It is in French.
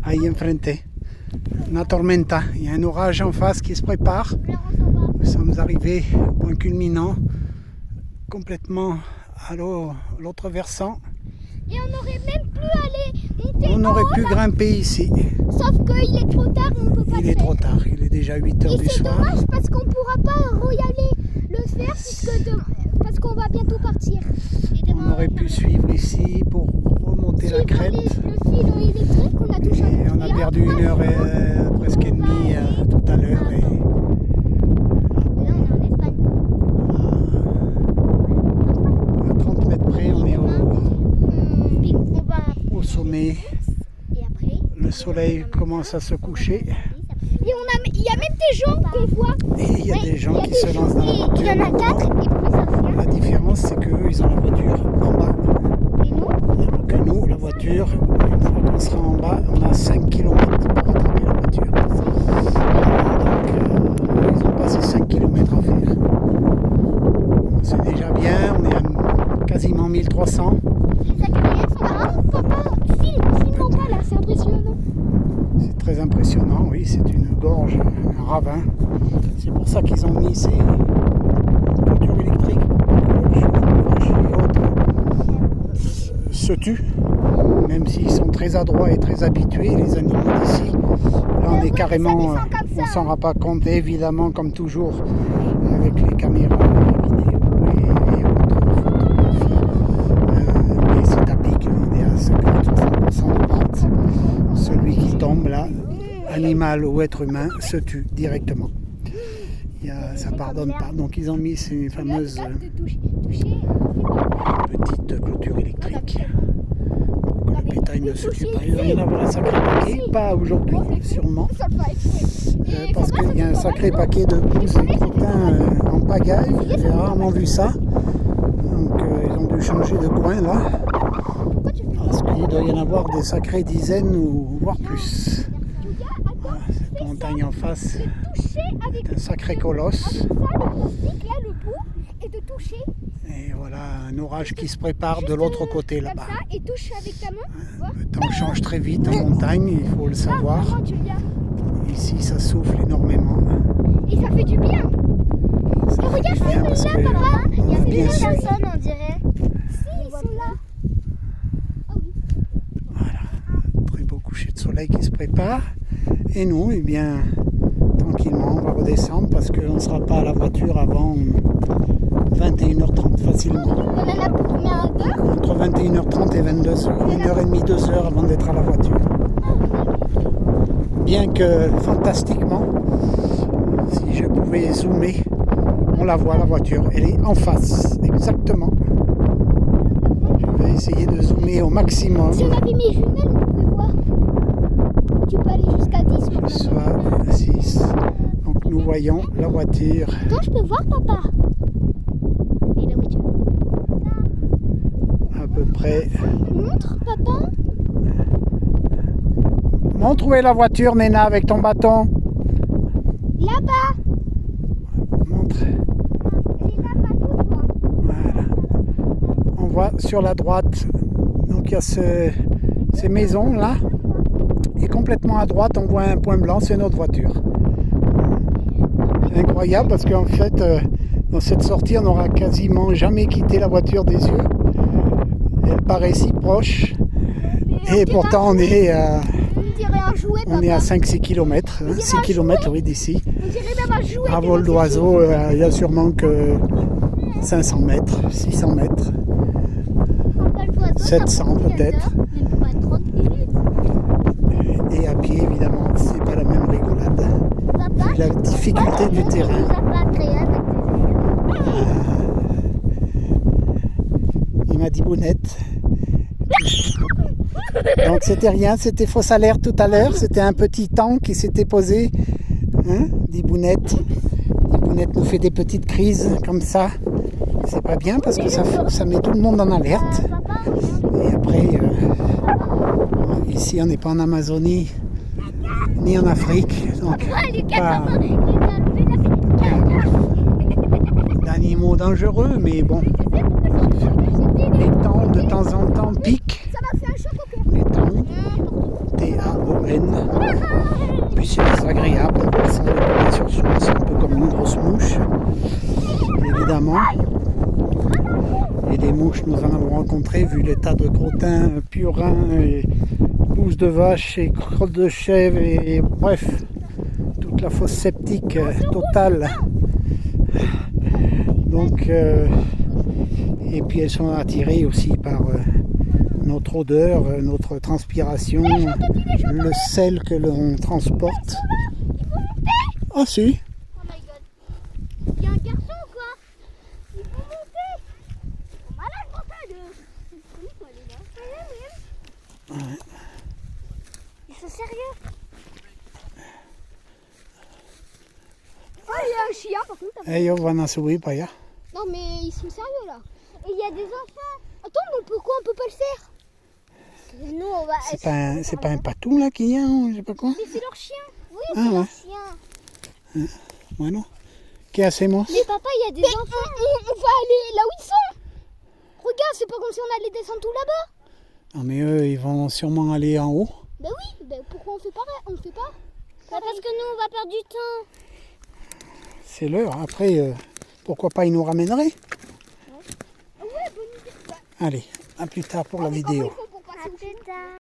ahí enfrente. Una tormenta. Il y a un orage en face qui se prépare. Nous sommes arrivés au point culminant, complètement à l'autre versant. Et on n'aurait même plus allé monter. On aurait pu grimper ici. Sauf qu'il est trop tard, on ne peut pas Il le est faire. trop tard, il est déjà 8 heures Et du c'est soir. dommage parce qu'on ne pourra pas y aller le faire parce qu'on va bientôt partir. On aurait pu suivre ici pour remonter la crête. Le fil électrique, on a touché. Et on a perdu 1 heure et presque et demie tout à l'heure. Et Mais là, on est en Espagne. à 30 mètres près, on est On va. au sommet. Et après. Le soleil commence à se coucher. Et il y a même des gens qu'on voit. Et il y a des gens qui se lancent dans la voiture. Il y en a 4 et plus ça vient. La différence, c'est qu'eux, ils ont la voiture en bas. Et nous, Alors que nous, la voiture, une fois qu'on sera en bas, on a 5 km pour rattraper la voiture. Donc, ils ont passé 5 km à faire. C'est déjà bien, on est à quasiment 1300. les Acadiens sont là. Ah, papa, filme-moi pas là, c'est impressionnant. C'est très impressionnant, oui, c'est une gorge, un ravin. C'est pour ça qu'ils ont mis ces clôtures électriques pour que le chevaux, vaches et autres se tuent. Même s'ils sont très adroits et très habitués, les animaux d'ici. Là, on est carrément, on s'en rend pas compte, évidemment, comme toujours, avec les caméras, les vidéos et autres photographies. Mais c'est à pic, on est à 50-60% de pente. Celui qui tombe là, animal ou être humain, se tue directement. Ça pardonne pas. Donc ils ont mis ces fameuses petites clôtures électriques pour que le bétail ne se tue pas. Il va y en avoir un sacré paquet, pas aujourd'hui sûrement, parce qu'il y a un sacré paquet de pouces et écoutins en pagaille. J'ai rarement vu ça. Donc ils ont dû changer de coin là. Parce qu'il doit y en avoir des sacrées dizaines ou voire plus. Voilà, cette montagne en face est un sacré colosse. Et voilà un orage qui se prépare de l'autre côté là-bas. Et touche avec ta main. Le temps change très vite en montagne, il faut le savoir. Ici ça souffle énormément. Et ça fait du bien. Ça fait Regarde, du bien parce là, que papa. on Il y a a bien plusieurs suivi. personnes, on dirait. Si, ils sont là. Ah oui. Voilà, très beau coucher de soleil qui se prépare. Et nous, eh bien, tranquillement, on va redescendre parce qu'on ne sera pas à la voiture avant 21h30 facilement. On en a pour combien d'heures? Entre 21h30 et 22h, 1h30, 2h avant d'être à la voiture. Bien que fantastiquement, si je pouvais zoomer, on la voit la voiture, elle est en face, exactement. Je vais essayer de zoomer au maximum. Si on avait mis jumelles, on pouvait voir. Tu peux aller jusqu'à 10 maintenant. Soit 6. Donc nous voyons la voiture Attends, je peux voir, papa. Et la voiture. à peu près. Montre, papa. Montre où est la voiture, Néna, avec ton bâton. Là-bas. Montre. Elle est là-bas, tout droit. Voilà. On voit sur la droite, donc il y a ces maisons là. Et complètement à droite, on voit un point blanc, c'est notre voiture. Incroyable parce qu'en fait, dans cette sortie, on n'aura quasiment jamais quitté la voiture des yeux. Elle paraît si proche. Et pourtant, on est à On dirait un jouet, papa. On est à 5-6 km, 6 km oui, d'ici. On dirait même un jouet. À vol d'oiseau, il y a sûrement que 500 mètres, 600 mètres, 700 peut-être. Même pas 30 minutes. Et à pied, évidemment, c'est pas la même rigolade. Papa, Vu la difficulté du terrain. Il m'a dit Bounette. Donc c'était rien, c'était fausse alerte tout à l'heure, c'était un petit temps qui s'était posé, hein, dit Bounette. Bounette nous fait des petites crises comme ça, c'est pas bien parce que ça met tout le monde en alerte. Et après, ici on n'est pas en Amazonie, ni en Afrique, donc pas d'animaux dangereux, mais bon, les temps de temps en temps piquent. Ça m'a fait un choc au cœur. Les temps, T-A-O-N. pleine. Puis c'est désagréable de voir ça tomber sur soi, c'est un peu comme une grosse mouche, évidemment. Et des mouches, nous en avons rencontré, vu les tas de crottins, purins, et pousses de vache et crottes de chèvre, et bref, toute la fosse septique totale. Donc, et puis elles sont attirées aussi par notre odeur, notre transpiration, le sel que l'on transporte. Ah si. Oh my god. Il y a un garçon ou quoi? Il faut monter. Oh, malade mental. Ouais. Ils sont sérieux. Oh, il y a un chien par contre. Hey, on va en sauver, pas ya. Non mais ils sont sérieux là. Et il y a des enfants. Attends, mais pourquoi on peut pas le faire? Nous on va. C'est pas un patou là qui y a, je sais pas quoi. Mais c'est leur chien. Oui, Ah, c'est ouais. leur chien. Bueno. ¿Qué hacemos? Mais papa, il y a des enfants. On va aller là où ils sont. Regarde, c'est pas comme si on allait descendre tout là-bas. Non mais eux, ils vont sûrement aller en haut. Ben oui, ben pourquoi on fait pas? On fait pas? Parce que nous on va perdre du temps. C'est l'heure. Après, pourquoi pas ils nous ramèneraient? Ouais, bonne idée. Allez, à plus tard pour la vidéo. Comment il faut pour passer au-dessus?